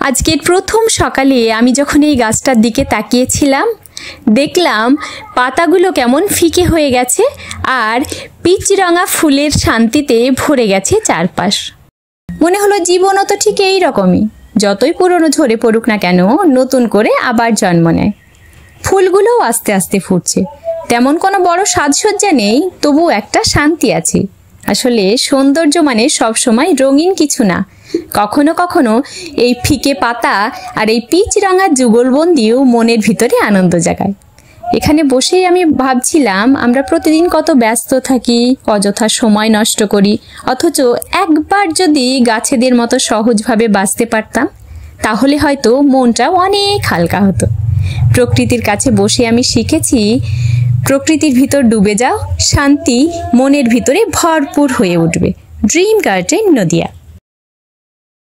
আজকের প্রথম সকালে আমি যখন এই গাছটার দিকে তাকিয়েছিলাম, দেখলাম পাতাগুলো কেমন ফিকে হয়ে গেছে আর পিচরঙা ফুলের শান্তিতে ভরে গেছে চারপাশ। মনে হলো জীবনও তো ঠিক এই রকমই, যতই পুরনো ঝরে পড়ুক না কেন নতুন করে আবার জন্ম নেয়। ফুলগুলোও আস্তে আস্তে ফুটছে, তেমন কোনো বড় সাজসজ্জা নেই, তবু একটা শান্তি আছে। আসলে সৌন্দর্য মানে সবসময় রঙিন কিছু না, কখনো কখনো এই ফিকে পাতা আর এই পিচরঙা যুগলবন্দিও মনের ভিতরে আনন্দ জাগায়। এখানে বসেই আমি ভাবছিলাম, আমরা প্রতিদিন কত ব্যস্ত থাকি, অযথা সময় নষ্ট করি, অথচ একবার যদি গাছেদের মতো সহজভাবে বাঁচতে পারতাম তাহলে হয়তো মনটা অনেক হালকা হতো। প্রকৃতির কাছে বসে আমি শিখেছি, প্রকৃতির ভিতর ডুবে যাও, শান্তি মনের ভিতরে ভরপুর হয়ে উঠবে। Dream garden Nadia.